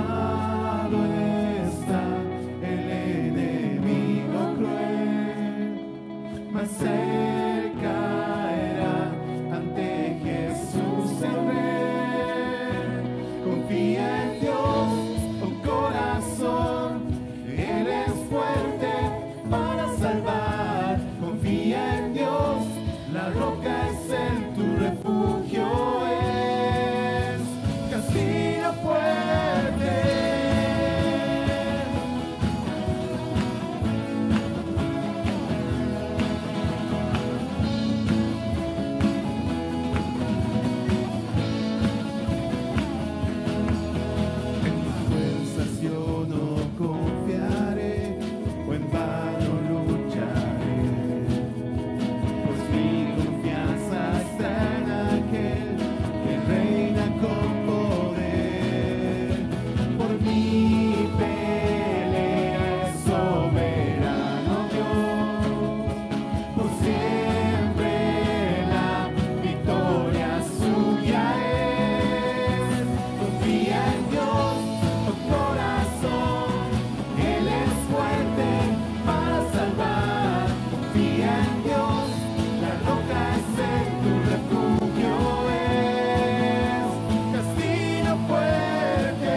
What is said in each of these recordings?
lado está el enemigo cruel, mas él caerá ante Jesús el Rey. Confía en Dios, oh corazón, Él es fuerte para salvar. Confía en Dios, la roca es Él, tu refugio es castillo fuerte. En mis fuerzas yo no confiaré, o en vano lucharé, pues mi confianza está en aquel que reina con poder. Por mi pelea es soberano Dios, por siempre la victoria suya es. Confía en Dios, oh corazón, Él es fuerte para salvar. Confía en Dios, la roca es Él, tu refugio es castillo fuerte.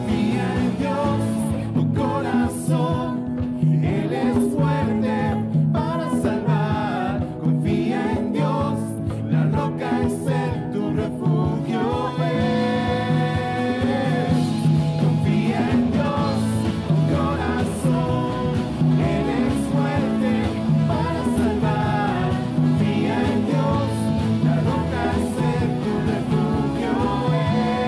Confía en Dios, oh corazón, Él es fuerte para salvar. Confía en Dios, la roca es Él, tu refugio es. Confía en Dios, oh corazón, Él es fuerte para salvar. Confía en Dios, la roca es Él, tu refugio es.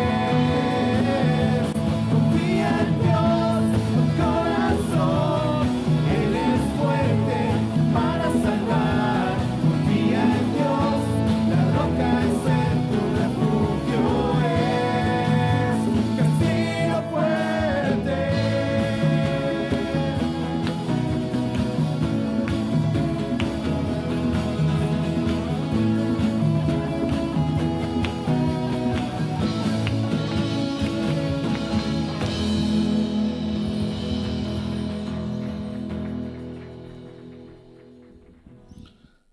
Confía en Dios, oh corazón, Él es fuerte para salvar. Confía en Dios, la roca es Él, tu refugio es castillo fuerte.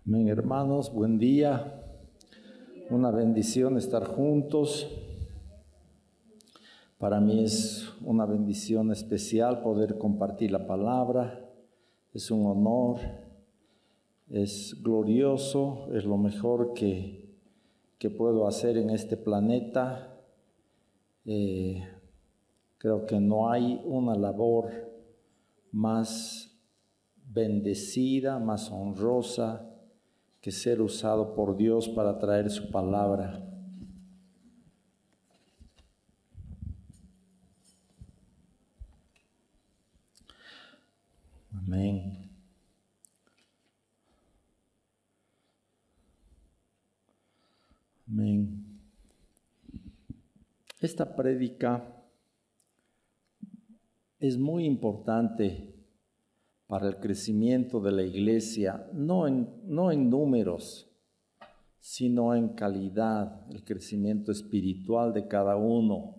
Amén, hermanos, buen día. Una bendición estar juntos. Para mí es una bendición especial poder compartir la palabra. Es un honor, es glorioso, es lo mejor que puedo hacer en este planeta. Creo que no hay una labor más bendecida, más honrosa que ser usado por Dios para traer su palabra. Amén. Amén. Esta prédica es muy importante para el crecimiento de la iglesia, no en números, sino en calidad, el crecimiento espiritual de cada uno.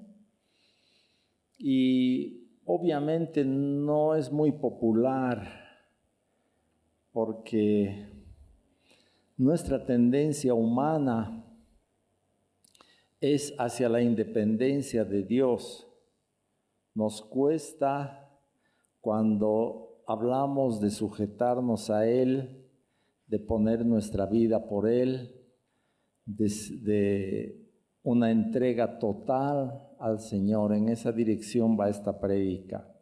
Y obviamente no es muy popular porque nuestra tendencia humana es hacia la independencia de Dios. Nos cuesta cuando hablamos de sujetarnos a Él, de poner nuestra vida por Él, de una entrega total al Señor. En esa dirección va esta prédica.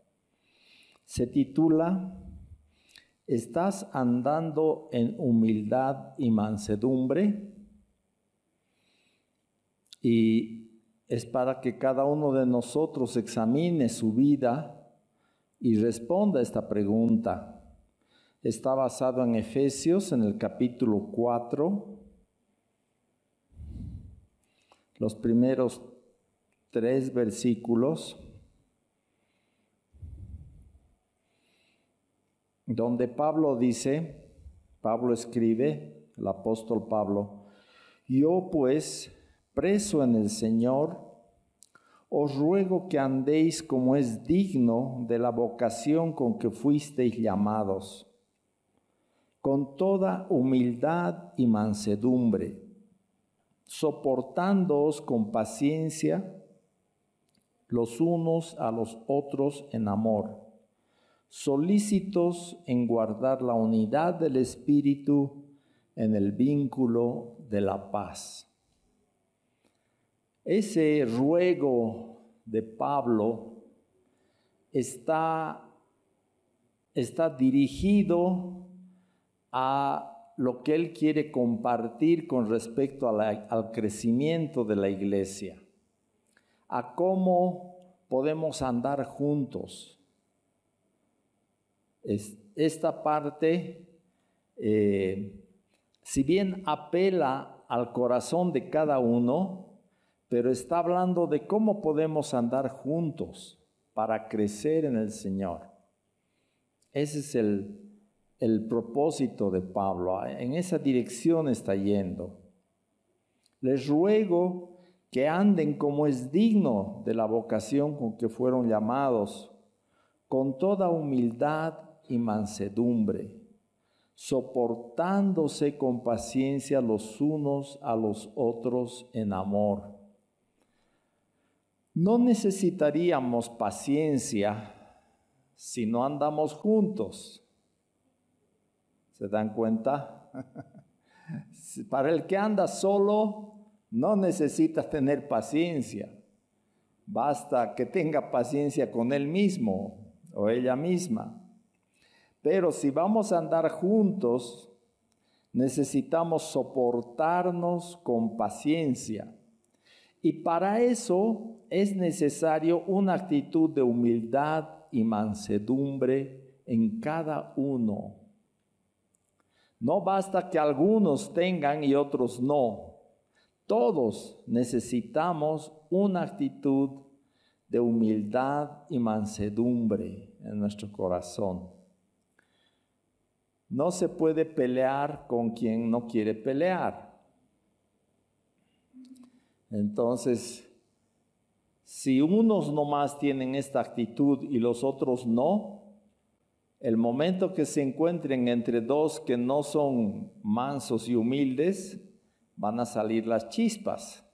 Se titula ¿Estás andando en humildad y mansedumbre? Y es para que cada uno de nosotros examine su vida y responda a esta pregunta. Está basado en Efesios, en el capítulo 4, los primeros 3 versículos, donde Pablo escribe, el apóstol Pablo: yo pues, preso en el Señor, os ruego que andéis como es digno de la vocación con que fuisteis llamados, con toda humildad y mansedumbre, soportándoos con paciencia los unos a los otros en amor, solícitos en guardar la unidad del Espíritu en el vínculo de la paz. Ese ruego de Pablo está dirigido a lo que él quiere compartir con respecto al crecimiento de la iglesia, a cómo podemos andar juntos. Esta parte, si bien apela al corazón de cada uno, pero está hablando de cómo podemos andar juntos para crecer en el Señor. Ese es el propósito de Pablo. En esa dirección está yendo. Les ruego que anden como es digno de la vocación con que fueron llamados, con toda humildad y mansedumbre, soportándose con paciencia los unos a los otros en amor. No necesitaríamos paciencia si no andamos juntos. ¿Se dan cuenta? Para el que anda solo, no necesitas tener paciencia. Basta que tenga paciencia con él mismo o ella misma. Pero si vamos a andar juntos, necesitamos soportarnos con paciencia. Y para eso es necesario una actitud de humildad y mansedumbre en cada uno. No basta que algunos tengan y otros no. Todos necesitamos una actitud de humildad y mansedumbre en nuestro corazón. No se puede pelear con quien no quiere pelear. Entonces, si unos nomás tienen esta actitud y los otros no, el momento que se encuentren entre dos que no son mansos y humildes, van a salir las chispas.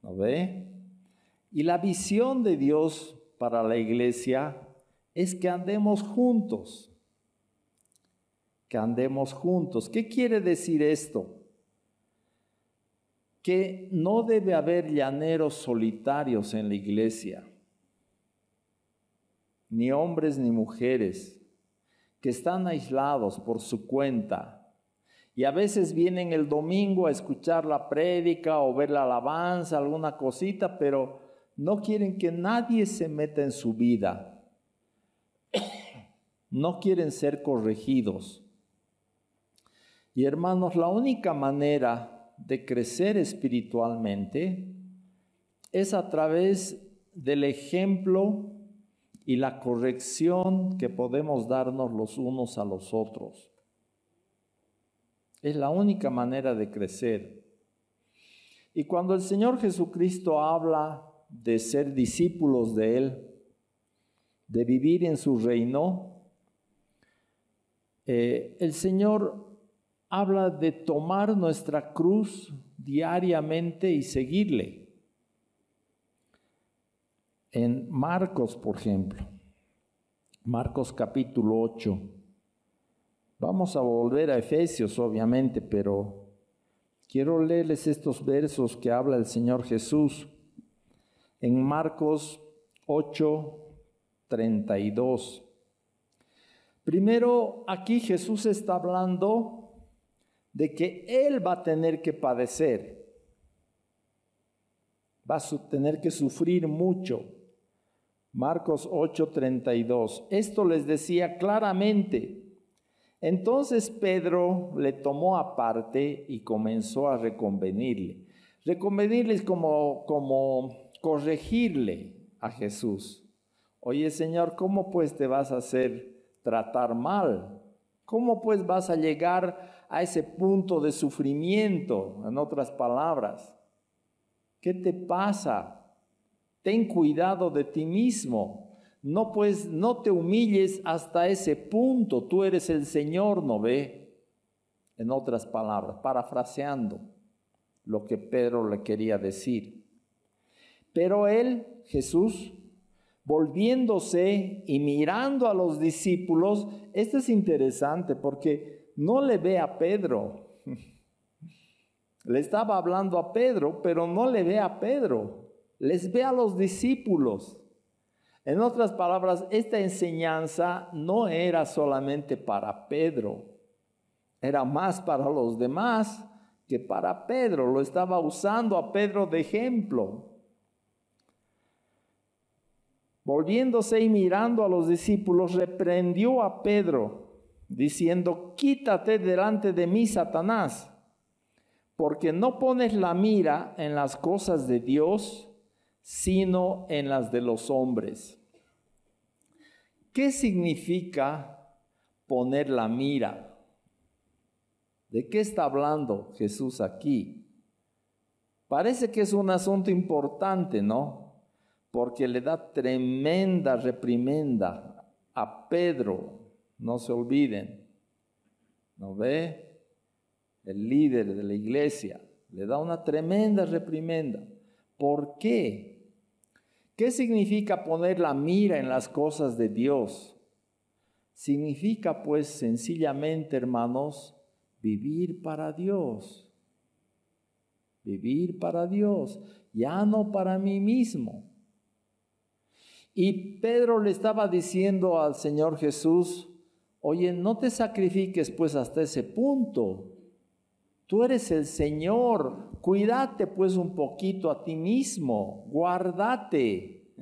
¿No ve? Y la visión de Dios para la iglesia es que andemos juntos. Que andemos juntos. ¿Qué quiere decir esto? Que no debe haber llaneros solitarios en la iglesia, ni hombres ni mujeres, que están aislados por su cuenta, y a veces vienen el domingo a escuchar la prédica o ver la alabanza, alguna cosita, pero no quieren que nadie se meta en su vida. No quieren ser corregidos. Y hermanos, la única manera de crecer espiritualmente es a través del ejemplo y la corrección que podemos darnos los unos a los otros. Es la única manera de crecer. Y cuando el Señor Jesucristo habla de ser discípulos de Él, de vivir en su reino, el Señor habla de tomar nuestra cruz diariamente y seguirle. En Marcos, por ejemplo, Marcos capítulo 8. Vamos a volver a Efesios, obviamente, pero quiero leerles estos versos que habla el Señor Jesús. En Marcos 8:32. Primero, aquí Jesús está hablando de que Él va a tener que padecer, va a tener que sufrir mucho. Marcos 8:32. Esto les decía claramente Entonces Pedro le tomó aparte y comenzó a reconvenirle. Reconvenirle es como corregirle a Jesús. Oye, Señor, ¿cómo pues te vas a hacer tratar mal? ¿Cómo pues vas a llegar a ese punto de sufrimiento? En otras palabras, ¿qué te pasa? Ten cuidado de ti mismo. No, pues, no te humilles hasta ese punto. Tú eres el Señor, ¿no ve? En otras palabras, parafraseando lo que Pedro le quería decir. Pero él, Jesús, volviéndose y mirando a los discípulos, esto es interesante porque no le ve a Pedro. Le estaba hablando a Pedro, pero no le ve a Pedro. Les ve a los discípulos. En otras palabras, esta enseñanza no era solamente para Pedro, era más para los demás que para Pedro. Lo estaba usando a Pedro de ejemplo. Volviéndose y mirando a los discípulos, reprendió a Pedro, diciendo: quítate delante de mí, Satanás, porque no pones la mira en las cosas de Dios, sino en las de los hombres. ¿Qué significa poner la mira? ¿De qué está hablando Jesús aquí? Parece que es un asunto importante, ¿no? Porque le da tremenda reprimenda a Pedro. No se olviden. ¿No ve? El líder de la iglesia le da una tremenda reprimenda. ¿Por qué? ¿Qué significa poner la mira en las cosas de Dios? Significa, pues, sencillamente, hermanos, vivir para Dios. Vivir para Dios, ya no para mí mismo. Y Pedro le estaba diciendo al Señor Jesús: oye, no te sacrifiques pues hasta ese punto. Tú eres el Señor, cuídate pues un poquito a ti mismo, guárdate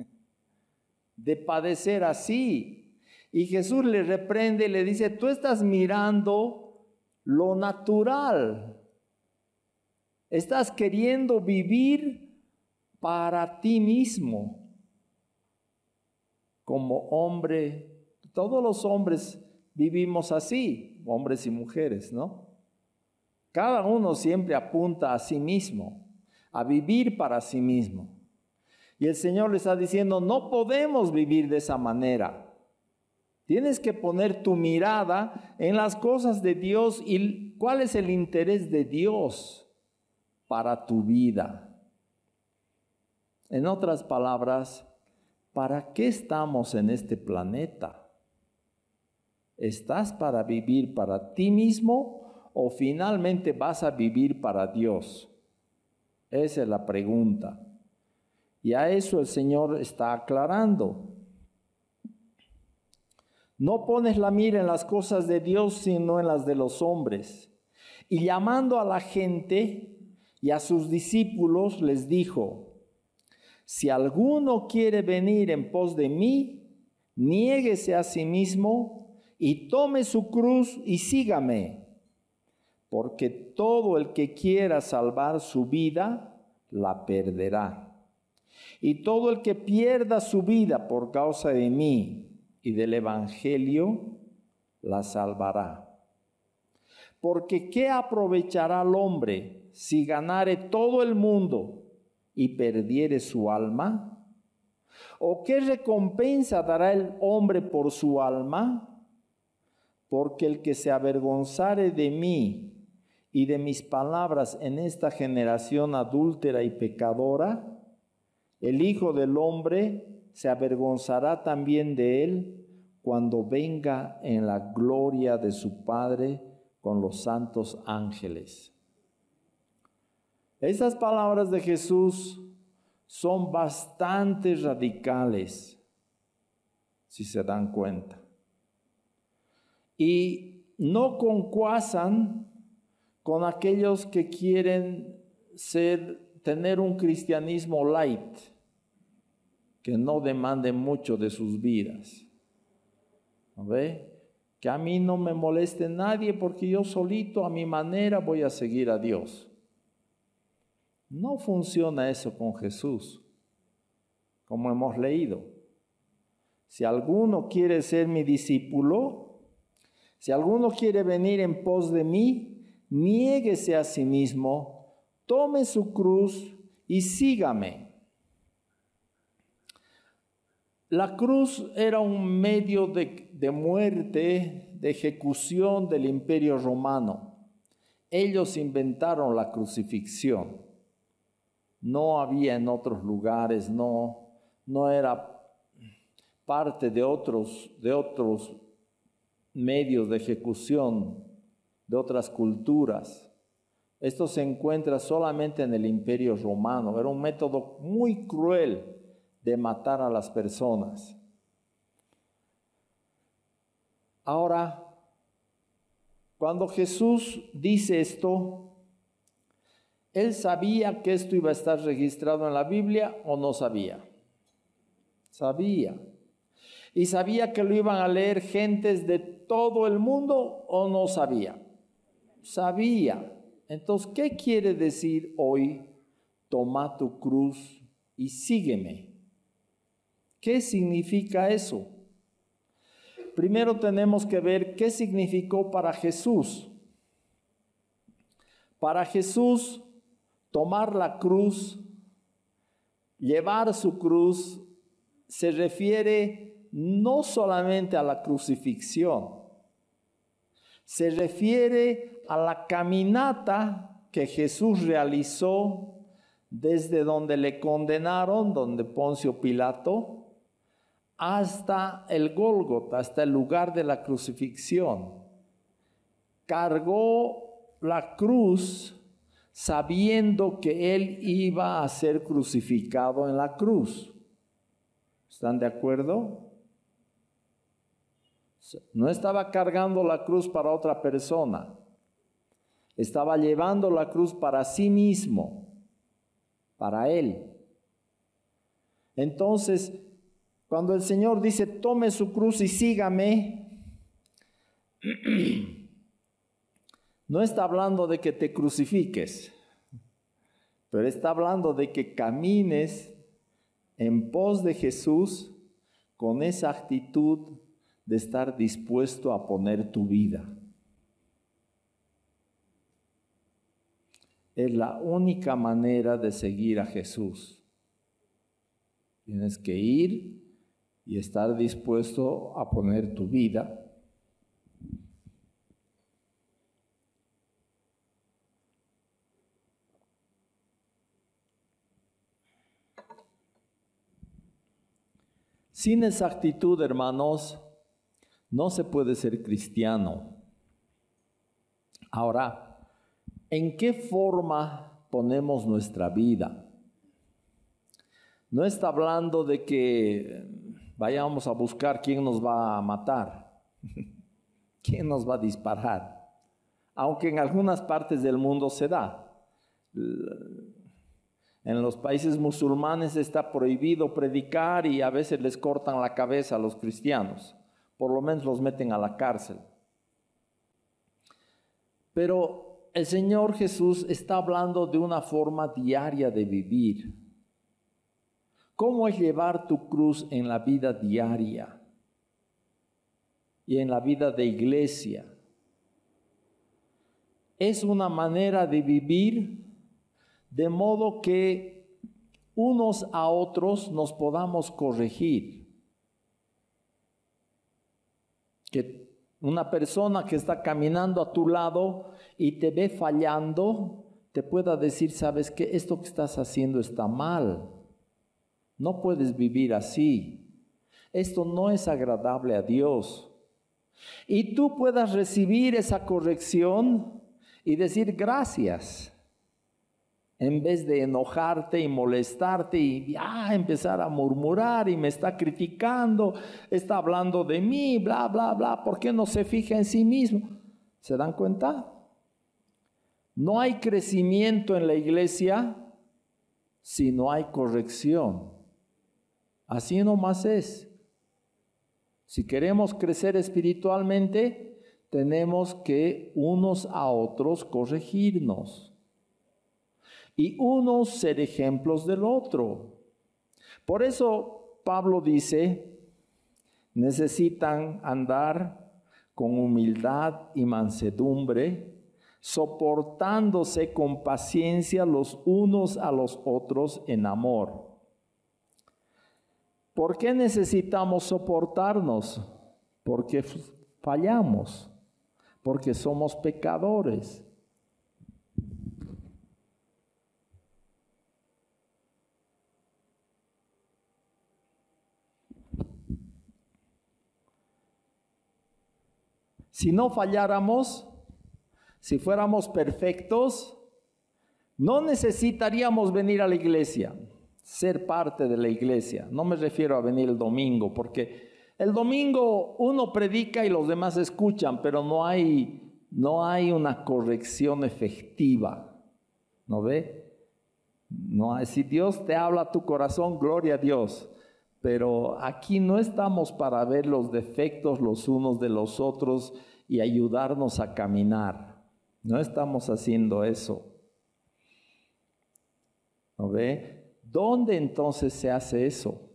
de padecer así. Y Jesús le reprende y le dice: tú estás mirando lo natural, estás queriendo vivir para ti mismo. Como hombre, todos los hombres vivimos así, hombres y mujeres, ¿no? Cada uno siempre apunta a sí mismo, a vivir para sí mismo. Y el Señor le está diciendo: no podemos vivir de esa manera. Tienes que poner tu mirada en las cosas de Dios y cuál es el interés de Dios para tu vida. En otras palabras, ¿para qué estamos en este planeta? ¿Estás para vivir para ti mismo o finalmente vas a vivir para Dios? Esa es la pregunta. Y a eso el Señor está aclarando. No pones la mira en las cosas de Dios, sino en las de los hombres. Y llamando a la gente y a sus discípulos, les dijo: si alguno quiere venir en pos de mí, niéguese a sí mismo y tome su cruz y sígame. Porque todo el que quiera salvar su vida, la perderá. Y todo el que pierda su vida por causa de mí y del Evangelio, la salvará. Porque ¿qué aprovechará el hombre si ganare todo el mundo y perdiere su alma? ¿O qué recompensa dará el hombre por su alma? Porque el que se avergonzare de mí y de mis palabras en esta generación adúltera y pecadora, el Hijo del Hombre se avergonzará también de él cuando venga en la gloria de su Padre con los santos ángeles. Estas palabras de Jesús son bastante radicales, si se dan cuenta. Y no concuasan con aquellos que quieren tener un cristianismo light, que no demande mucho de sus vidas. ¿No ve? que a mí no me moleste nadie porque yo solito a mi manera voy a seguir a Dios. No funciona eso con Jesús, como hemos leído. Si alguno quiere ser mi discípulo, si alguno quiere venir en pos de mí, niéguese a sí mismo, tome su cruz y sígame. La cruz era un medio de muerte, de ejecución del Imperio Romano. Ellos inventaron la crucifixión. No había en otros lugares, no era parte de otros medios de ejecución, de otras culturas. Esto se encuentra solamente en el Imperio Romano. Era un método muy cruel de matar a las personas. Ahora, cuando Jesús dice esto, ¿Él sabía que esto iba a estar registrado en la Biblia o no sabía? Sabía. ¿Y sabía que lo iban a leer gentes de todo el mundo o no sabía? Sabía. Entonces, ¿qué quiere decir hoy? Toma tu cruz y sígueme. ¿Qué significa eso? Primero tenemos que ver qué significó para Jesús. Para Jesús, tomar la cruz, llevar su cruz, se refiere no solamente a la crucifixión, se refiere a la caminata que Jesús realizó desde donde le condenaron, donde Poncio Pilato, hasta el Gólgota, hasta el lugar de la crucifixión. Cargó la cruz sabiendo que él iba a ser crucificado en la cruz. ¿Están de acuerdo? No estaba cargando la cruz para otra persona. Estaba llevando la cruz para sí mismo, para él. Entonces, cuando el Señor dice, tome su cruz y sígame, no está hablando de que te crucifiques, pero está hablando de que camines en pos de Jesús con esa actitud de estar dispuesto a poner tu vida. Es la única manera de seguir a Jesús. Tienes que ir y estar dispuesto a poner tu vida. Sin esa actitud, hermanos, no se puede ser cristiano. Ahora, ¿en qué forma ponemos nuestra vida? No está hablando de que vayamos a buscar quién nos va a matar, quién nos va a disparar, aunque en algunas partes del mundo se da. En los países musulmanes está prohibido predicar y a veces les cortan la cabeza a los cristianos, por lo menos los meten a la cárcel. Pero el Señor Jesús está hablando de una forma diaria de vivir. ¿Cómo es llevar tu cruz en la vida diaria y en la vida de iglesia? Es una manera de vivir de modo que unos a otros nos podamos corregir. Que una persona que está caminando a tu lado y te ve fallando, te pueda decir, ¿sabes qué? Esto que estás haciendo está mal. No puedes vivir así. Esto no es agradable a Dios. Y tú puedas recibir esa corrección y decir gracias. En vez de enojarte y molestarte y empezar a murmurar y me está criticando, está hablando de mí, bla, bla, bla. ¿Por qué no se fija en sí mismo? ¿Se dan cuenta? No hay crecimiento en la iglesia si no hay corrección. Así nomás es. Si queremos crecer espiritualmente, tenemos que unos a otros corregirnos y unos ser ejemplos del otro. Por eso Pablo dice, necesitan andar con humildad y mansedumbre, soportándose con paciencia los unos a los otros en amor. ¿Por qué necesitamos soportarnos? Porque fallamos, porque somos pecadores. Si no falláramos, si fuéramos perfectos, no necesitaríamos venir a la iglesia, ser parte de la iglesia. No me refiero a venir el domingo, porque el domingo uno predica y los demás escuchan, pero no hay una corrección efectiva. ¿No ve? No hay. Si Dios te habla a tu corazón, gloria a Dios. Pero aquí no estamos para ver los defectos los unos de los otros y ayudarnos a caminar. No estamos haciendo eso. ¿No ve? ¿Dónde entonces se hace eso?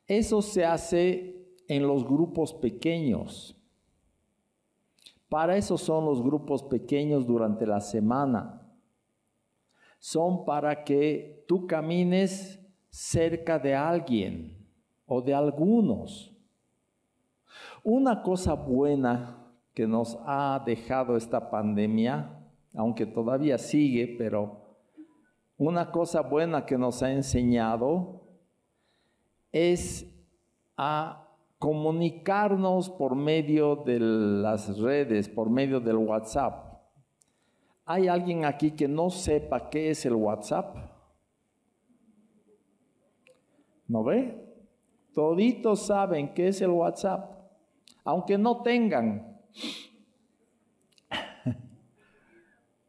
Eso se hace en los grupos pequeños. Para eso son los grupos pequeños durante la semana. Son para que tú camines cerca de alguien o de algunos. Una cosa buena que nos ha dejado esta pandemia, aunque todavía sigue, pero una cosa buena que nos ha enseñado es a comunicarnos por medio de las redes, por medio del WhatsApp. ¿Hay alguien aquí que no sepa qué es el WhatsApp? ¿No ve? Toditos saben qué es el WhatsApp, aunque no tengan.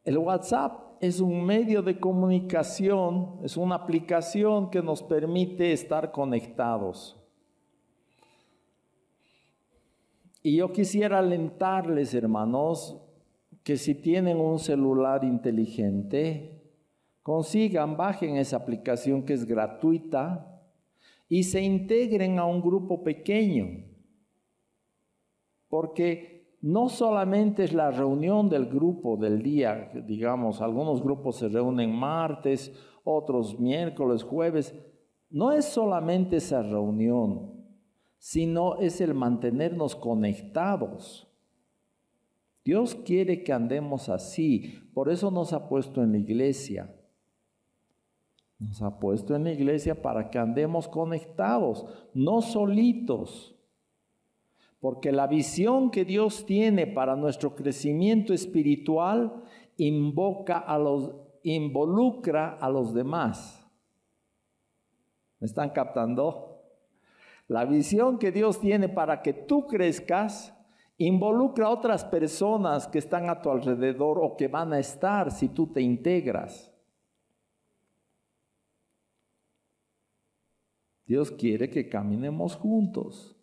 El WhatsApp es un medio de comunicación, es una aplicación que nos permite estar conectados. Y yo quisiera alentarles, hermanos, que si tienen un celular inteligente, consigan, bajen esa aplicación que es gratuita y se integren a un grupo pequeño. Porque no solamente es la reunión del grupo del día, digamos, algunos grupos se reúnen martes, otros miércoles, jueves. No es solamente esa reunión, sino es el mantenernos conectados. Dios quiere que andemos así, por eso nos ha puesto en la iglesia. Nos ha puesto en la iglesia para que andemos conectados, no solitos. Porque la visión que Dios tiene para nuestro crecimiento espiritual involucra a los demás. ¿Me están captando? La visión que Dios tiene para que tú crezcas involucra a otras personas que están a tu alrededor o que van a estar si tú te integras. Dios quiere que caminemos juntos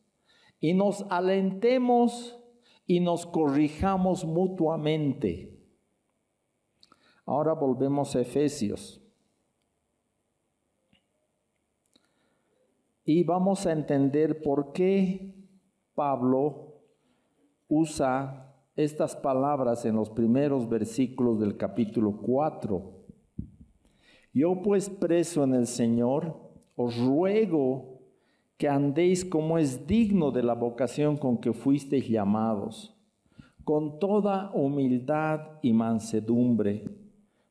y nos alentemos y nos corrijamos mutuamente. Ahora volvemos a Efesios. Y vamos a entender por qué Pablo usa estas palabras en los primeros versículos del capítulo 4. Yo pues preso en el Señor, os ruego que andéis como es digno de la vocación con que fuisteis llamados, con toda humildad y mansedumbre,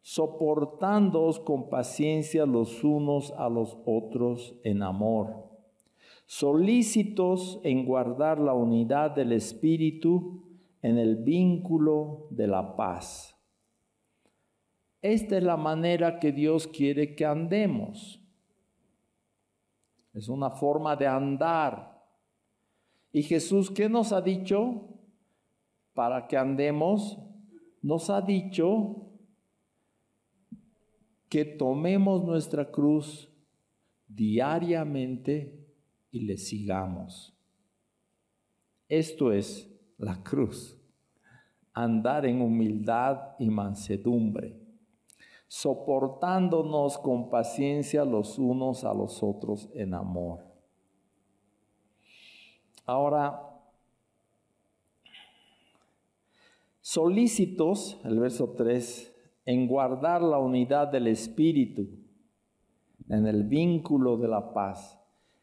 soportándoos con paciencia los unos a los otros en amor, solícitos en guardar la unidad del Espíritu en el vínculo de la paz. Esta es la manera que Dios quiere que andemos. Es una forma de andar. Y Jesús, ¿qué nos ha dicho? Para que andemos, nos ha dicho que tomemos nuestra cruz diariamente y le sigamos. Esto es la cruz. Andar en humildad y mansedumbre, soportándonos con paciencia los unos a los otros en amor. Ahora, solícitos, el verso 3, en guardar la unidad del Espíritu, en el vínculo de la paz.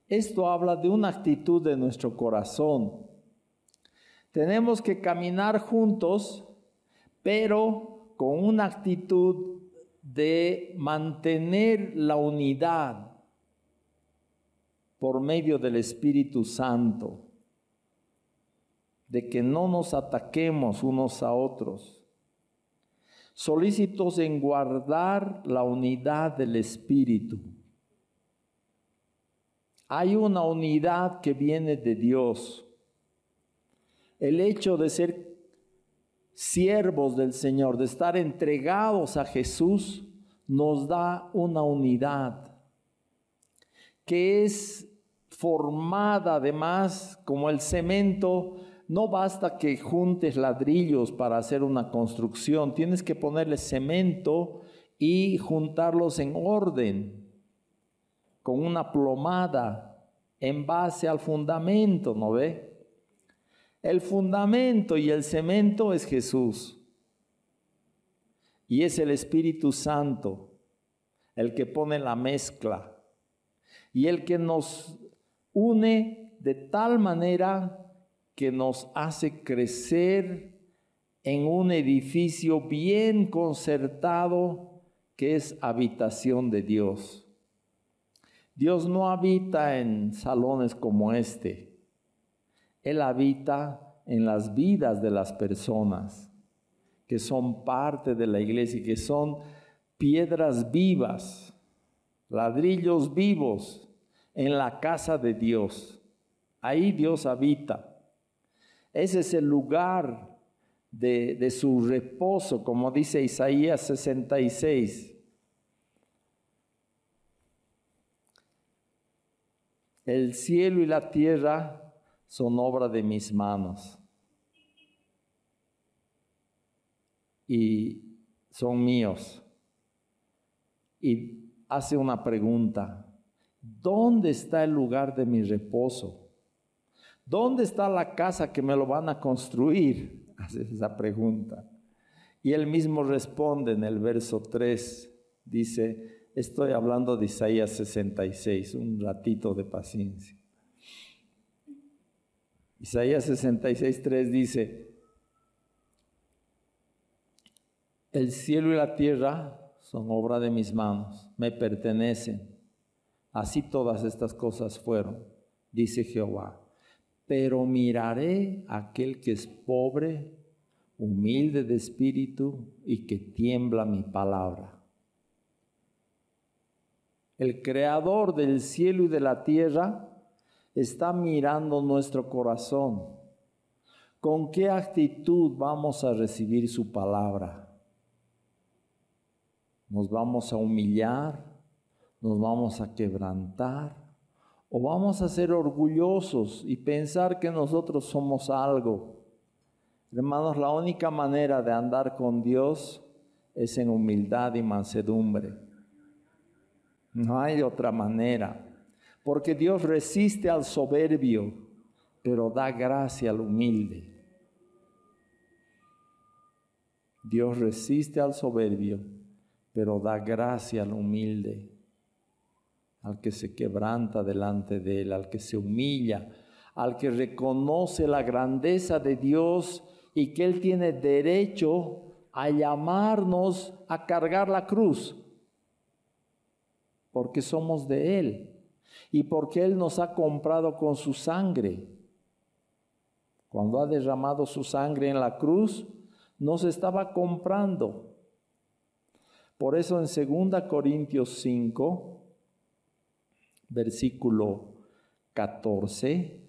Esto habla de una actitud de nuestro corazón. Tenemos que caminar juntos, pero con una actitud de mantener la unidad por medio del Espíritu Santo, de que no nos ataquemos unos a otros, solícitos en guardar la unidad del Espíritu. Hay una unidad que viene de Dios. El hecho de ser siervos del Señor, de estar entregados a Jesús, nos da una unidad que es formada además como el cemento. No basta que juntes ladrillos para hacer una construcción, tienes que ponerle cemento y juntarlos en orden, con una plomada en base al fundamento, ¿no ve? El fundamento y el cemento es Jesús. Y es el Espíritu Santo el que pone la mezcla y el que nos une de tal manera que nos hace crecer en un edificio bien concertado que es habitación de Dios. Dios no habita en salones como este. Él habita en las vidas de las personas que son parte de la iglesia y que son piedras vivas, ladrillos vivos en la casa de Dios. Ahí Dios habita. Ese es el lugar de su reposo, como dice Isaías 66. El cielo y la tierra son obra de mis manos y son míos. Y hace una pregunta: ¿dónde está el lugar de mi reposo? ¿Dónde está la casa que me lo van a construir? Hace esa pregunta. Y él mismo responde en el verso 3. Dice, estoy hablando de Isaías 66, un ratito de paciencia. Isaías 66, 3 dice, el cielo y la tierra son obra de mis manos, me pertenecen. Así todas estas cosas fueron, dice Jehová. Pero miraré a aquel que es pobre, humilde de espíritu y que tiembla mi palabra. El creador del cielo y de la tierra está mirando nuestro corazón. ¿Con qué actitud vamos a recibir su palabra? ¿Nos vamos a humillar? ¿Nos vamos a quebrantar? ¿O vamos a ser orgullosos y pensar que nosotros somos algo? Hermanos, la única manera de andar con Dios es en humildad y mansedumbre. No hay otra manera, porque Dios resiste al soberbio, pero da gracia al humilde. Dios resiste al soberbio, pero da gracia al humilde, al que se quebranta delante de Él, al que se humilla, al que reconoce la grandeza de Dios y que Él tiene derecho a llamarnos a cargar la cruz, porque somos de Él y porque Él nos ha comprado con su sangre. Cuando ha derramado su sangre en la cruz, nos estaba comprando. Por eso en 2 Corintios 5, versículo 14,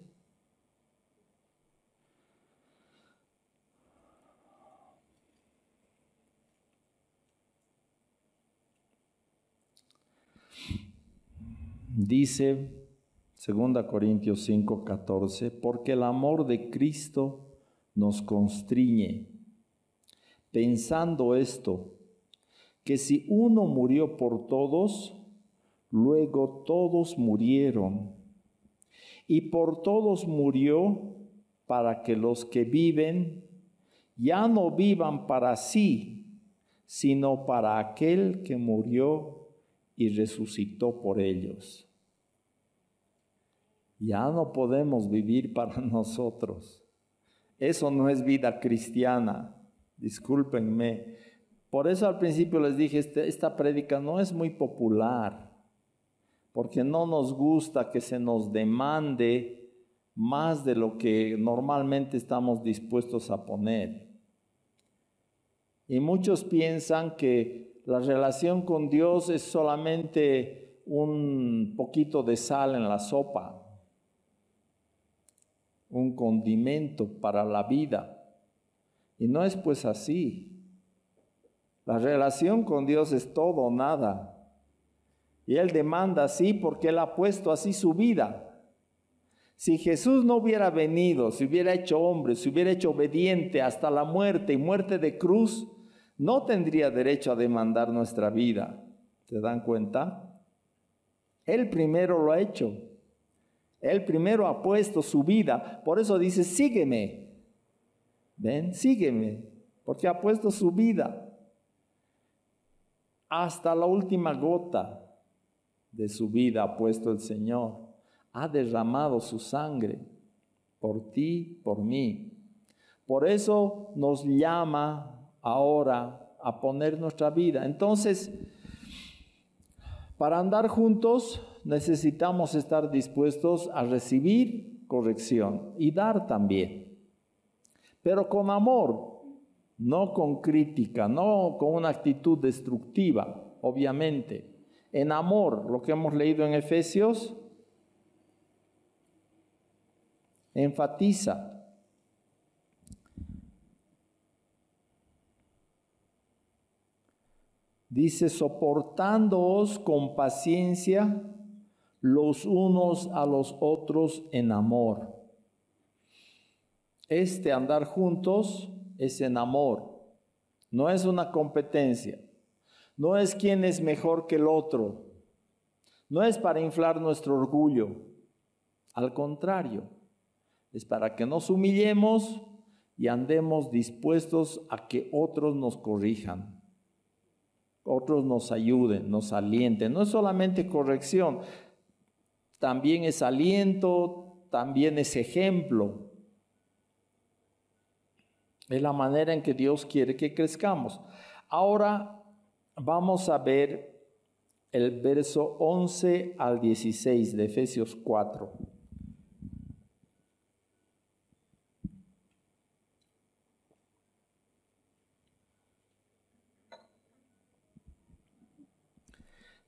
dice, 2 Corintios 5:14, porque el amor de Cristo nos constriñe, pensando esto, que si uno murió por todos, luego todos murieron, y por todos murió para que los que viven ya no vivan para sí, sino para aquel que murió y resucitó por ellos. Ya no podemos vivir para nosotros. Eso no es vida cristiana, discúlpenme. Por eso al principio les dije, esta prédica no es muy popular, porque no nos gusta que se nos demande más de lo que normalmente estamos dispuestos a poner. Y muchos piensan que la relación con Dios es solamente un poquito de sal en la sopa, un condimento para la vida. Y no es pues así. La relación con Dios es todo o nada. Y Él demanda así porque Él ha puesto así su vida. Si Jesús no hubiera venido, si hubiera hecho hombre, si hubiera hecho obediente hasta la muerte y muerte de cruz, no tendría derecho a demandar nuestra vida. ¿Se dan cuenta? Él primero lo ha hecho. Él primero ha puesto su vida. Por eso dice, sígueme. ¿Ven? Sígueme. Porque ha puesto su vida. Hasta la última gota de su vida ha puesto el Señor. Ha derramado su sangre por ti, por mí. Por eso nos llama ahora a poner nuestra vida. Entonces, para andar juntos necesitamos estar dispuestos a recibir corrección y dar también. Pero con amor, no con crítica, no con una actitud destructiva, obviamente. En amor, lo que hemos leído en Efesios, enfatiza. Dice, soportándoos con paciencia los unos a los otros en amor. Este andar juntos es en amor, no es una competencia, no es quién es mejor que el otro, no es para inflar nuestro orgullo, al contrario, es para que nos humillemos y andemos dispuestos a que otros nos corrijan, otros nos ayuden, nos alienten. No es solamente corrección, también es aliento, también es ejemplo. Es la manera en que Dios quiere que crezcamos. Ahora vamos a ver el verso 11 al 16 de Efesios 4.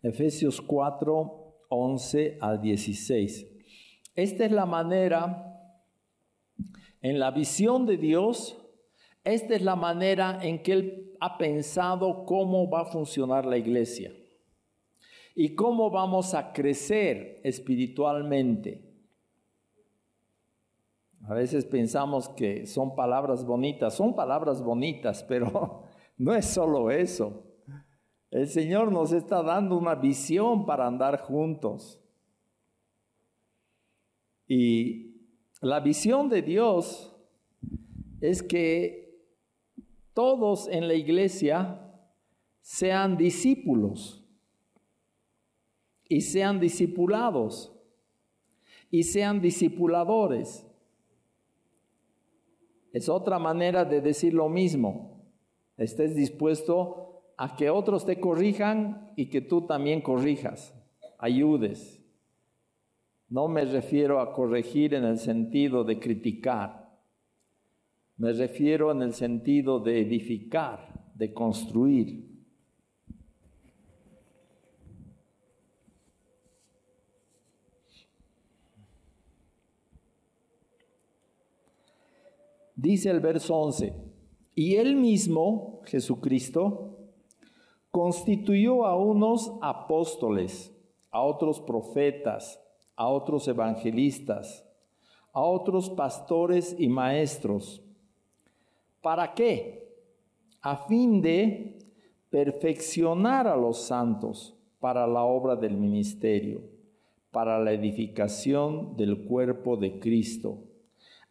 Efesios 4, 11 al 16. Esta es la manera, en la visión de Dios, esta es la manera en que Él ha pensado cómo va a funcionar la iglesia y cómo vamos a crecer espiritualmente. A veces pensamos que son palabras bonitas, pero no es solo eso. El Señor nos está dando una visión para andar juntos. Y la visión de Dios es que todos en la iglesia sean discípulos y sean discipulados y sean discipuladores. Es otra manera de decir lo mismo. Estés dispuesto a que otros te corrijan y que tú también corrijas, ayudes. No me refiero a corregir en el sentido de criticar. Me refiero en el sentido de edificar, de construir. Dice el verso 11, y Él mismo, Jesucristo, constituyó a unos apóstoles, a otros profetas, a otros evangelistas, a otros pastores y maestros. ¿Para qué? A fin de perfeccionar a los santos para la obra del ministerio, para la edificación del cuerpo de Cristo,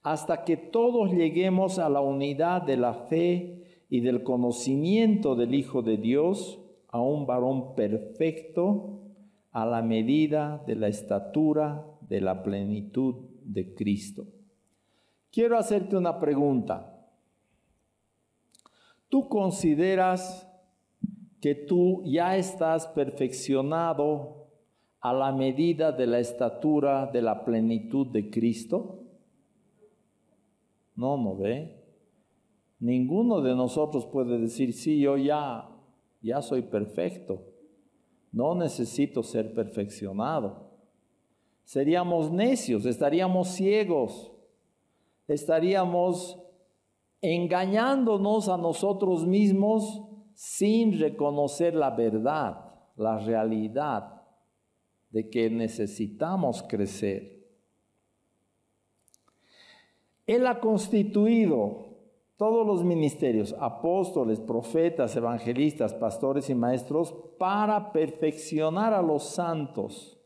hasta que todos lleguemos a la unidad de la fe y del conocimiento del Hijo de Dios, a un varón perfecto, a la medida de la estatura de la plenitud de Cristo. Quiero hacerte una pregunta. ¿Tú consideras que tú ya estás perfeccionado a la medida de la estatura de la plenitud de Cristo? No ve. Ninguno de nosotros puede decir, sí, yo ya soy perfecto. No necesito ser perfeccionado. Seríamos necios, estaríamos ciegos, estaríamos engañándonos a nosotros mismos sin reconocer la verdad, la realidad de que necesitamos crecer. Él ha constituido todos los ministerios, apóstoles, profetas, evangelistas, pastores y maestros, para perfeccionar a los santos.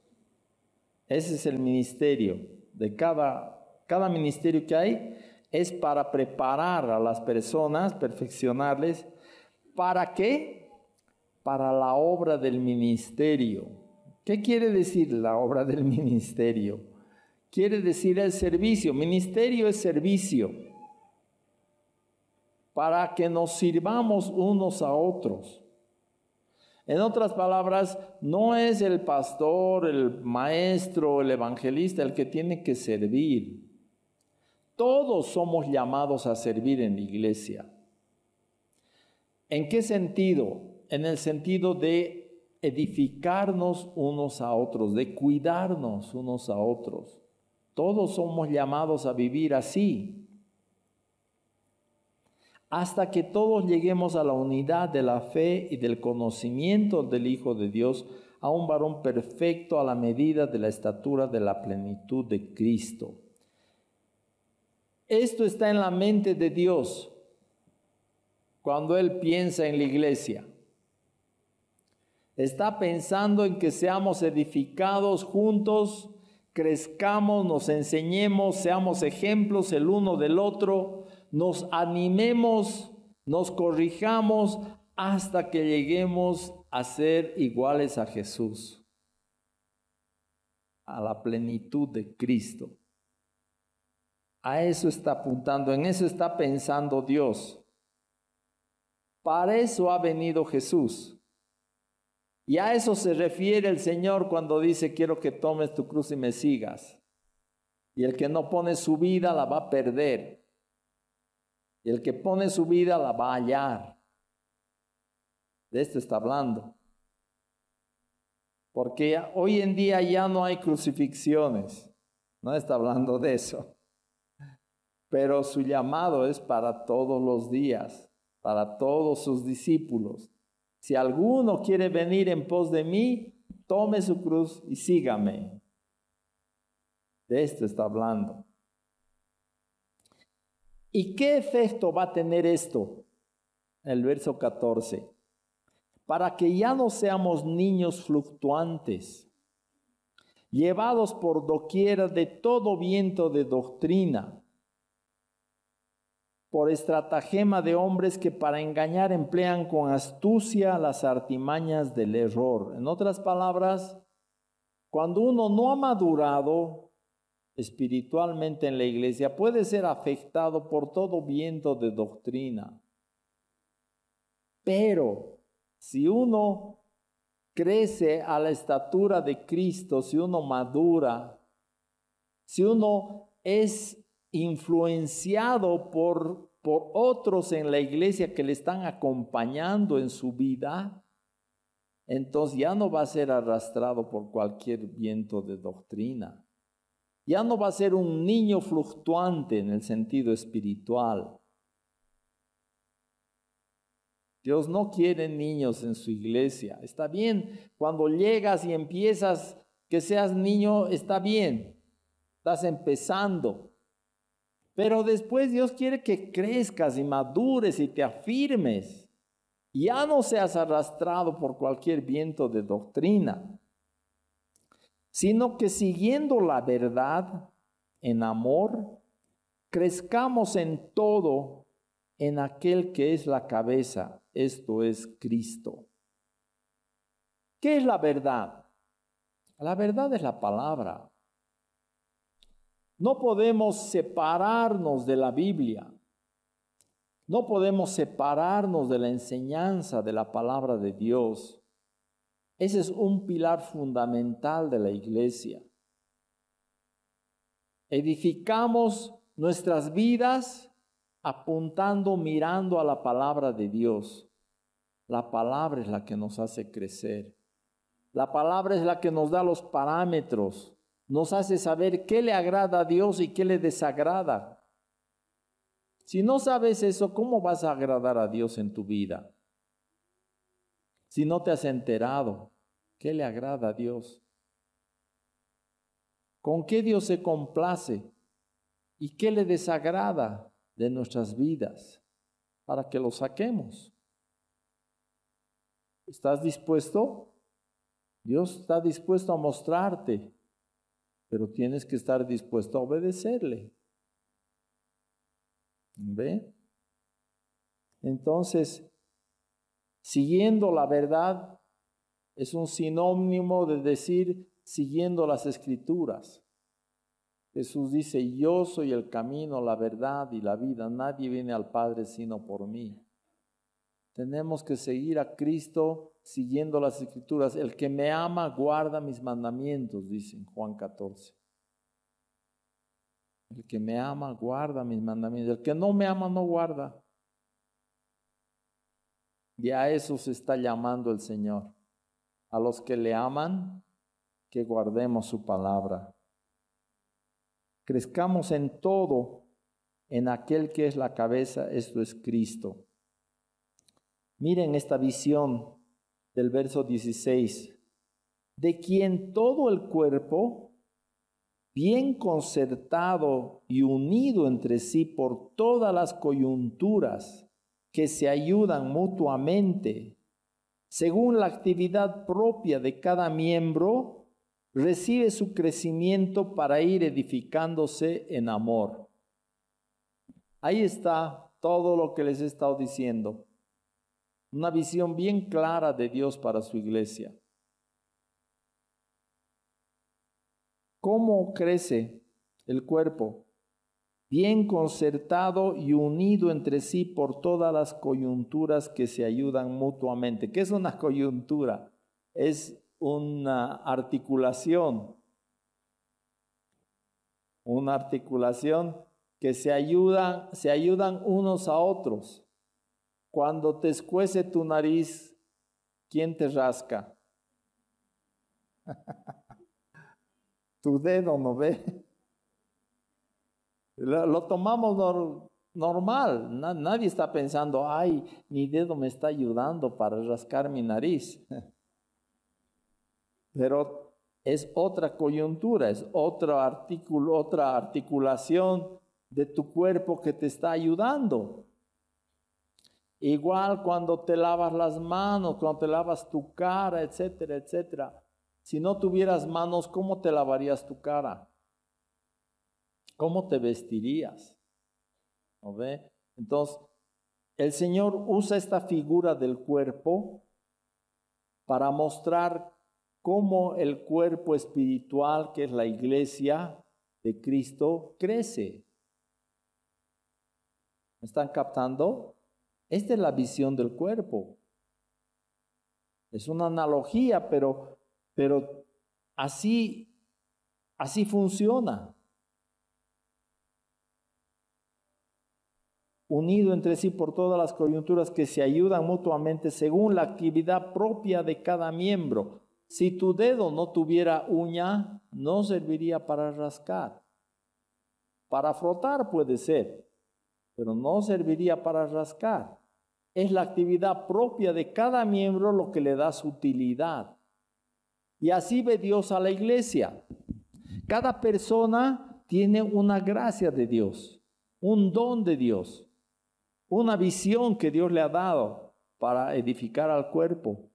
Ese es el ministerio de cada ministerio que hay, es para preparar a las personas, perfeccionarles. ¿Para qué? Para la obra del ministerio. ¿Qué quiere decir la obra del ministerio? Quiere decir el servicio. Ministerio es servicio. Para que nos sirvamos unos a otros. En otras palabras, no es el pastor, el maestro, el evangelista el que tiene que servir. Todos somos llamados a servir en la iglesia. ¿En qué sentido? En el sentido de edificarnos unos a otros, de cuidarnos unos a otros. Todos somos llamados a vivir así. Hasta que todos lleguemos a la unidad de la fe y del conocimiento del Hijo de Dios, a un varón perfecto a la medida de la estatura de la plenitud de Cristo. Esto está en la mente de Dios cuando Él piensa en la iglesia. Está pensando en que seamos edificados juntos, crezcamos, nos enseñemos, seamos ejemplos el uno del otro, nos animemos, nos corrijamos hasta que lleguemos a ser iguales a Jesús, a la plenitud de Cristo. A eso está apuntando, en eso está pensando Dios. Para eso ha venido Jesús. Y a eso se refiere el Señor cuando dice, quiero que tomes tu cruz y me sigas. Y el que no pone su vida la va a perder. Y el que pone su vida la va a hallar. De esto está hablando. Porque hoy en día ya no hay crucifixiones. No está hablando de eso. Pero su llamado es para todos los días, para todos sus discípulos. Si alguno quiere venir en pos de mí, tome su cruz y sígame. De esto está hablando. ¿Y qué efecto va a tener esto? El verso 14. Para que ya no seamos niños fluctuantes, llevados por doquiera de todo viento de doctrina, por estratagema de hombres que para engañar emplean con astucia las artimañas del error. En otras palabras, cuando uno no ha madurado espiritualmente en la iglesia, puede ser afectado por todo viento de doctrina. Pero si uno crece a la estatura de Cristo, si uno madura, si uno es influenciado por otros en la iglesia que le están acompañando en su vida, entonces ya no va a ser arrastrado por cualquier viento de doctrina. Ya no va a ser un niño fluctuante en el sentido espiritual. Dios no quiere niños en su iglesia. Está bien cuando llegas y empiezas que seas niño está bien, estás empezando. Pero después Dios quiere que crezcas y madures y te afirmes. Ya no seas arrastrado por cualquier viento de doctrina, sino que siguiendo la verdad en amor, crezcamos en todo en aquel que es la cabeza, esto es Cristo. ¿Qué es la verdad? La verdad es la palabra. No podemos separarnos de la Biblia. No podemos separarnos de la enseñanza de la palabra de Dios. Ese es un pilar fundamental de la iglesia. Edificamos nuestras vidas apuntando, mirando a la palabra de Dios. La palabra es la que nos hace crecer. La palabra es la que nos da los parámetros. Nos hace saber qué le agrada a Dios y qué le desagrada. Si no sabes eso, ¿cómo vas a agradar a Dios en tu vida? Si no te has enterado, ¿qué le agrada a Dios? ¿Con qué Dios se complace? ¿Y qué le desagrada de nuestras vidas? Para que lo saquemos. ¿Estás dispuesto? Dios está dispuesto a mostrarte, pero tienes que estar dispuesto a obedecerle. ¿Ve? Entonces, siguiendo la verdad es un sinónimo de decir siguiendo las Escrituras. Jesús dice, yo soy el camino, la verdad y la vida. Nadie viene al Padre sino por mí. Tenemos que seguir a Cristo siguiendo las Escrituras. El que me ama guarda mis mandamientos, dice en Juan 14. El que me ama guarda mis mandamientos. El que no me ama no guarda. Y a eso se está llamando el Señor. A los que le aman, que guardemos su palabra. Crezcamos en todo, en aquel que es la cabeza, esto es Cristo. Miren esta visión del verso 16. De quien todo el cuerpo, bien concertado y unido entre sí por todas las coyunturas que se ayudan mutuamente, según la actividad propia de cada miembro, recibe su crecimiento para ir edificándose en amor. Ahí está todo lo que les he estado diciendo. Una visión bien clara de Dios para su iglesia. ¿Cómo crece el cuerpo? Bien concertado y unido entre sí por todas las coyunturas que se ayudan mutuamente. ¿Qué es una coyuntura? Es una articulación. Una articulación que se ayudan unos a otros. Cuando te escuece tu nariz, ¿quién te rasca? Tu dedo, ¿no ve? Lo tomamos normal. Nadie está pensando, ay, mi dedo me está ayudando para rascar mi nariz. Pero es otra coyuntura, es otra articulación de tu cuerpo que te está ayudando. Igual cuando te lavas las manos, cuando te lavas tu cara, etcétera, etcétera. Si no tuvieras manos, ¿cómo te lavarías tu cara? ¿Cómo te vestirías? ¿No ve? Entonces, el Señor usa esta figura del cuerpo para mostrar cómo el cuerpo espiritual, que es la iglesia de Cristo, crece. ¿Me están captando? Esta es la visión del cuerpo. Es una analogía, pero así funciona. Unido entre sí por todas las coyunturas que se ayudan mutuamente según la actividad propia de cada miembro. Si tu dedo no tuviera uña, no serviría para rascar. Para frotar puede ser, pero no serviría para rascar. Es la actividad propia de cada miembro lo que le da su utilidad. Y así ve Dios a la iglesia. Cada persona tiene una gracia de Dios, un don de Dios, una visión que Dios le ha dado para edificar al cuerpo.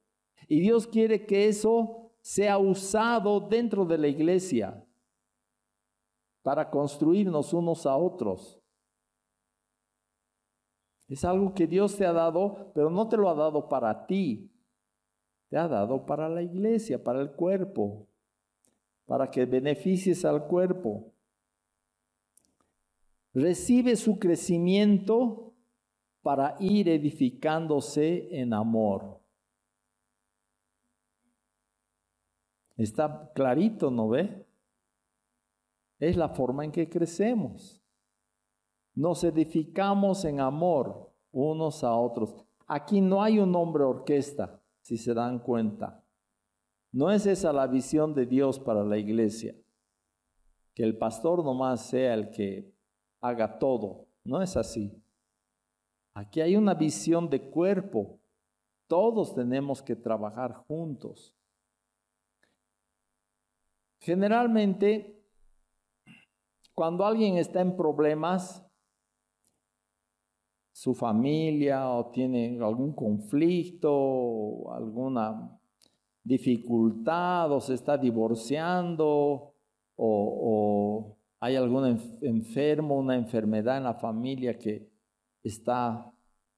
Y Dios quiere que eso sea usado dentro de la iglesia para construirnos unos a otros. Es algo que Dios te ha dado, pero no te lo ha dado para ti. Te ha dado para la iglesia, para el cuerpo, para que beneficies al cuerpo. Recibe su crecimiento para ir edificándose en amor. Está clarito, ¿no ve? Es la forma en que crecemos. Nos edificamos en amor unos a otros. Aquí no hay un hombre orquesta, si se dan cuenta. No es esa la visión de Dios para la iglesia. Que el pastor nomás sea el que haga todo. No es así. Aquí hay una visión de cuerpo. Todos tenemos que trabajar juntos. Generalmente, cuando alguien está en problemas, su familia o tiene algún conflicto, o alguna dificultad, o se está divorciando, o hay algún enfermo, una enfermedad en la familia que está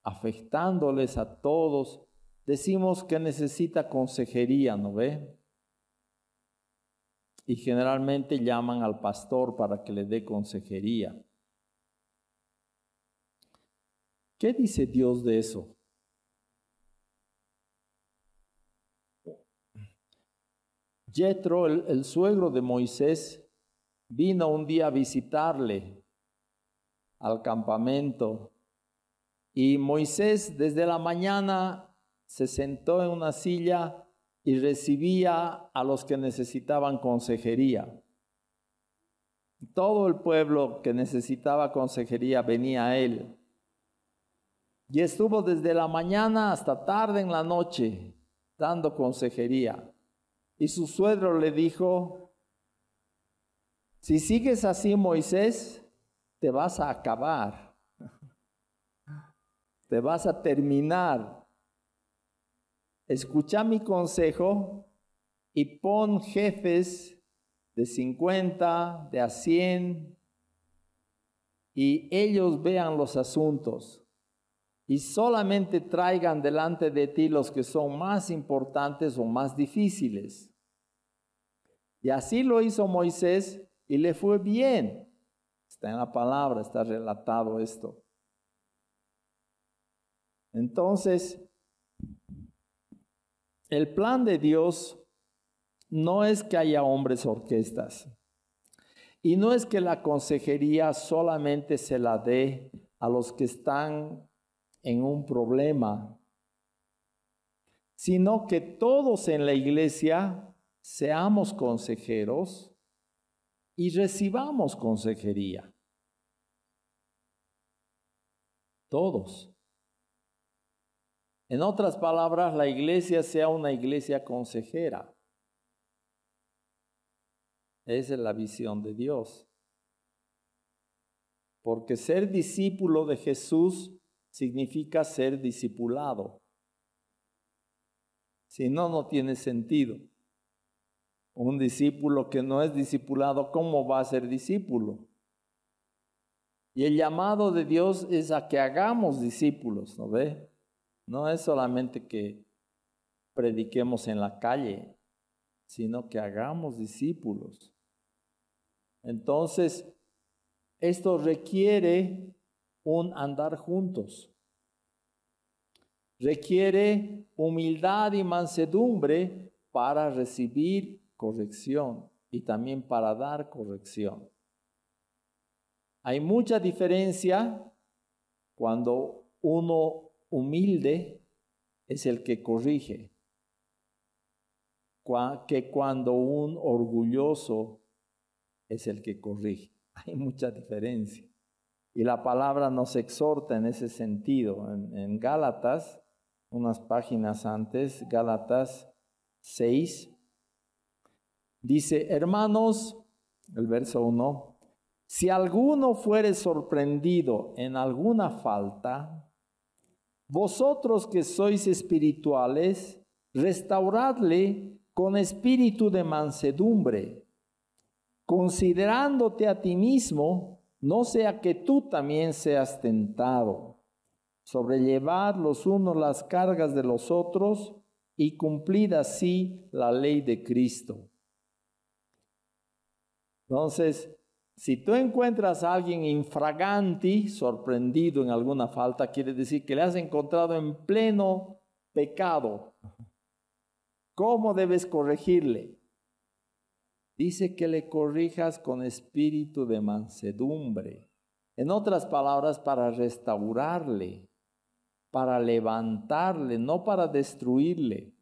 afectándoles a todos, decimos que necesita consejería, ¿no ve? Y generalmente llaman al pastor para que le dé consejería. ¿Qué dice Dios de eso? Jetro, el suegro de Moisés, vino un día a visitarle al campamento. Y Moisés desde la mañana se sentó en una silla y recibía a los que necesitaban consejería. Todo el pueblo que necesitaba consejería venía a él. Y estuvo desde la mañana hasta tarde en la noche dando consejería. Y su suegro le dijo: si sigues así, Moisés, te vas a acabar. Te vas a terminar. Escucha mi consejo y pon jefes de 50, de a 100, y ellos vean los asuntos. Y solamente traigan delante de ti los que son más importantes o más difíciles. Y así lo hizo Moisés y le fue bien. Está en la palabra, está relatado esto. Entonces, el plan de Dios no es que haya hombres orquestas. Y no es que la consejería solamente se la dé a los que están en un problema, sino que todos en la iglesia seamos consejeros y recibamos consejería. Todos. En otras palabras, la iglesia sea una iglesia consejera. Esa es la visión de Dios. Porque ser discípulo de Jesús significa ser discipulado. Si no, no tiene sentido. Un discípulo que no es discipulado, ¿cómo va a ser discípulo? Y el llamado de Dios es a que hagamos discípulos, ¿no ve? No es solamente que prediquemos en la calle, sino que hagamos discípulos. Entonces, esto requiere un andar juntos. Requiere humildad y mansedumbre para recibir corrección y también para dar corrección. Hay mucha diferencia cuando uno humilde es el que corrige, que cuando un orgulloso es el que corrige. Hay mucha diferencia. Y la palabra nos exhorta en ese sentido. En Gálatas, unas páginas antes, Gálatas 6, Dice, hermanos, el verso 1, si alguno fuere sorprendido en alguna falta, vosotros que sois espirituales, restauradle con espíritu de mansedumbre, considerándote a ti mismo, no sea que tú también seas tentado. Sobrellevad los unos las cargas de los otros y cumplid así la ley de Cristo. Entonces, si tú encuentras a alguien infraganti, sorprendido en alguna falta, quiere decir que le has encontrado en pleno pecado. ¿Cómo debes corregirle? Dice que le corrijas con espíritu de mansedumbre. En otras palabras, para restaurarle, para levantarle, no para destruirle.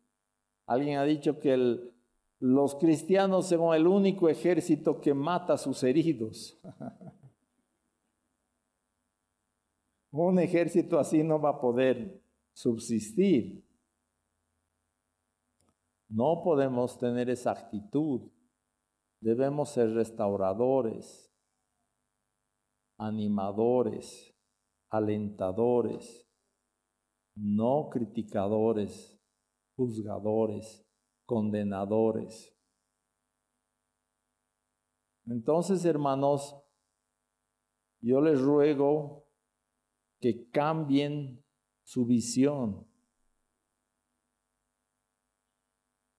Alguien ha dicho que los cristianos son el único ejército que mata a sus heridos. Un ejército así no va a poder subsistir. No podemos tener esa actitud. Debemos ser restauradores, animadores, alentadores, no criticadores, juzgadores, condenadores. Entonces, hermanos, yo les ruego que cambien su visión.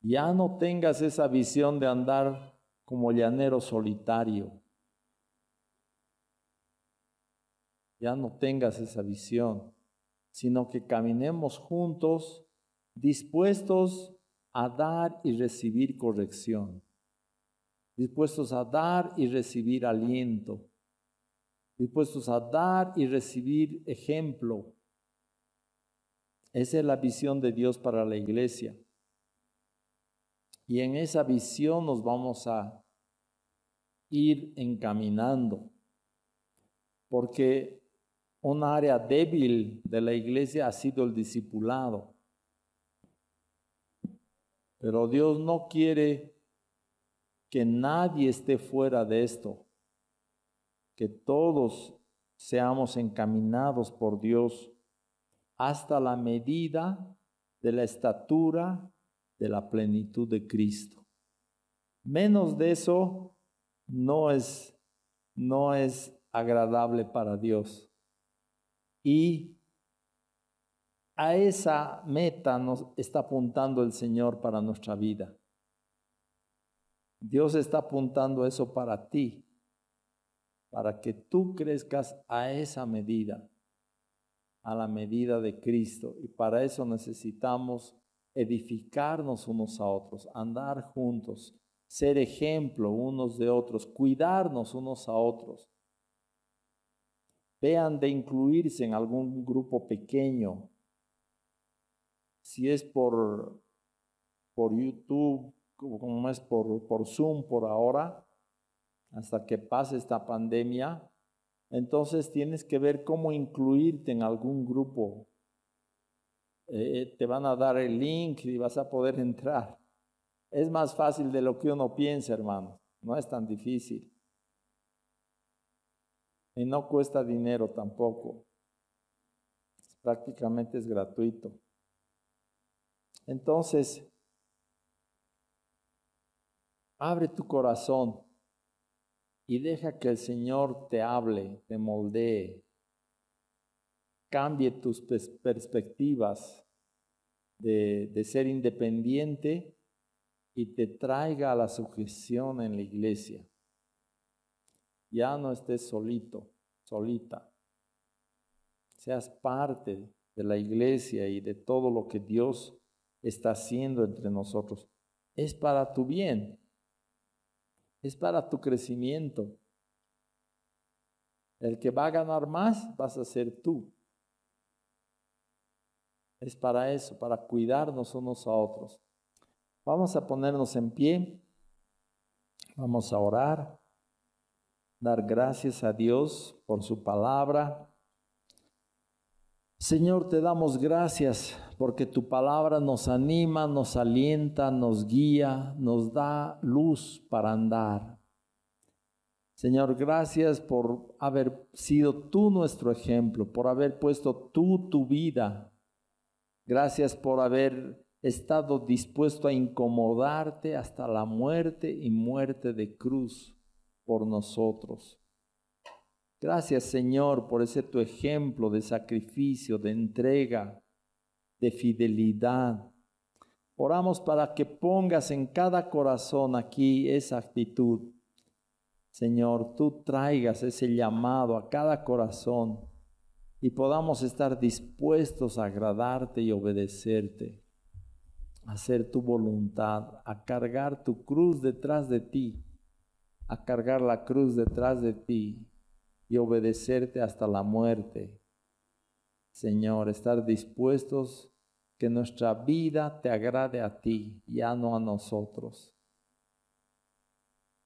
Ya no tengas esa visión de andar como llanero solitario. Ya no tengas esa visión, sino que caminemos juntos, dispuestos a dar y recibir corrección, dispuestos a dar y recibir aliento, dispuestos a dar y recibir ejemplo. Esa es la visión de Dios para la iglesia. Y en esa visión nos vamos a ir encaminando, porque un área débil de la iglesia ha sido el discipulado. Pero Dios no quiere que nadie esté fuera de esto, que todos seamos encaminados por Dios hasta la medida de la estatura de la plenitud de Cristo. Menos de eso no es agradable para Dios. Y a esa meta nos está apuntando el Señor para nuestra vida. Dios está apuntando eso para ti, para que tú crezcas a esa medida, a la medida de Cristo. Y para eso necesitamos edificarnos unos a otros, andar juntos, ser ejemplo unos de otros, cuidarnos unos a otros. Vean de incluirse en algún grupo pequeño. Si es por YouTube, como es por Zoom por ahora, hasta que pase esta pandemia, entonces tienes que ver cómo incluirte en algún grupo. Te van a dar el link y vas a poder entrar. Es más fácil de lo que uno piensa, hermanos. No es tan difícil. Y no cuesta dinero tampoco. Prácticamente es gratuito. Entonces, abre tu corazón y deja que el Señor te hable, te moldee, cambie tus perspectivas de ser independiente y te traiga a la sujeción en la iglesia. Ya no estés solito, solita. Seas parte de la iglesia y de todo lo que Dios está haciendo entre nosotros. Es para tu bien. Es para tu crecimiento. El que va a ganar más vas a ser tú. Es para eso, para cuidarnos unos a otros. Vamos a ponernos en pie. Vamos a orar. Dar gracias a Dios por su palabra. Señor, te damos gracias porque tu palabra nos anima, nos alienta, nos guía, nos da luz para andar. Señor, gracias por haber sido tú nuestro ejemplo, por haber puesto tú tu vida. Gracias por haber estado dispuesto a incomodarte hasta la muerte y muerte de cruz por nosotros. Gracias, Señor, por ese tu ejemplo de sacrificio, de entrega, de fidelidad. Oramos para que pongas en cada corazón aquí esa actitud. Señor, tú traigas ese llamado a cada corazón y podamos estar dispuestos a agradarte y obedecerte, a hacer tu voluntad, a cargar tu cruz detrás de ti, a cargar la cruz detrás de ti y obedecerte hasta la muerte. Señor, estar dispuestos que nuestra vida te agrade a ti, ya no a nosotros.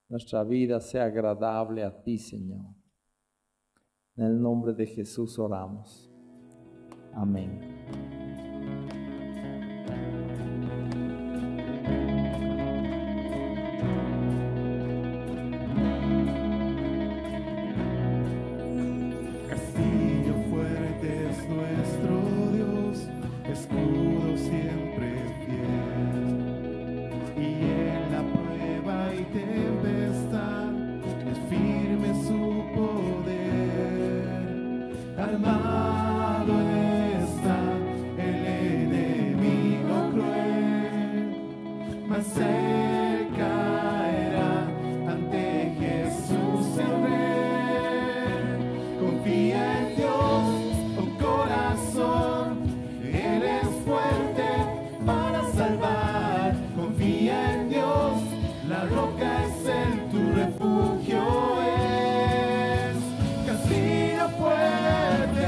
Nuestra vida sea agradable a ti, Señor. En el nombre de Jesús oramos. Amén. Nuestro Dios, escudo siempre fiel, y en la prueba y tempestad es firme su poder. Armado está el enemigo cruel, mas él caerá ante Jesús el Rey. Confía en Dios, corazón, Él es fuerte para salvar. Confía en Dios, la roca es Él, tu refugio es castillo fuerte.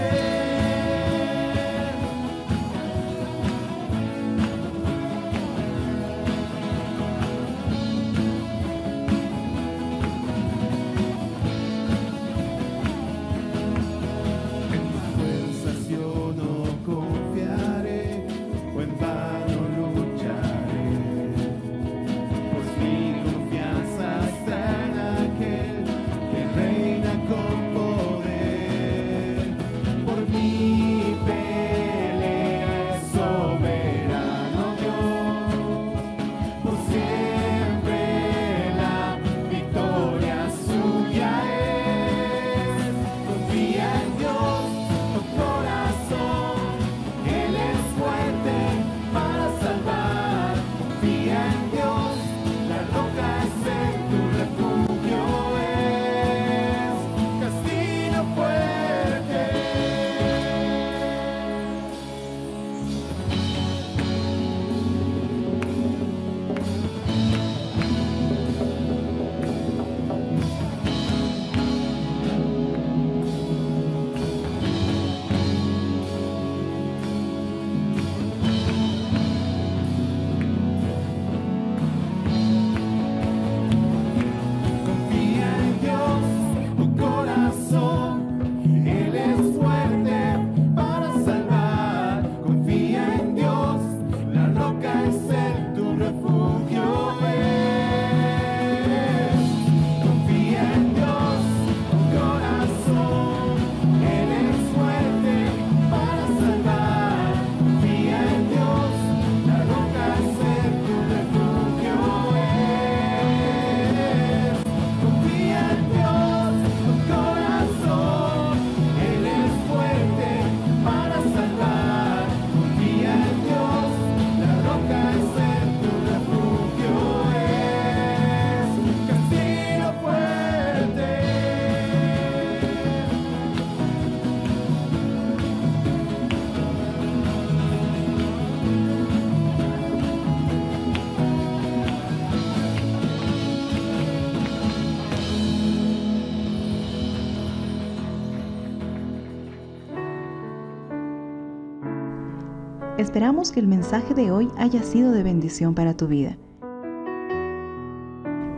Esperamos que el mensaje de hoy haya sido de bendición para tu vida.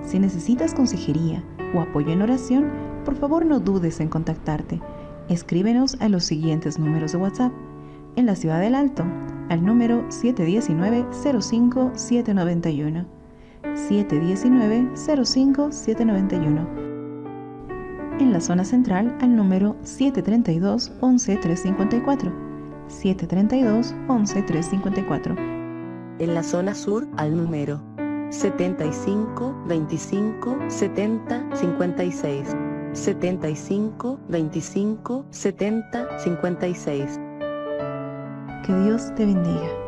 Si necesitas consejería o apoyo en oración, por favor no dudes en contactarte. Escríbenos a los siguientes números de WhatsApp: En la Ciudad del Alto, al número 719-05-791. 719-05-791. En la zona central, al número 732-11-354. 732-11-354. En la zona sur, al número 75 25 70 56. 75 25 70 56. Que Dios te bendiga.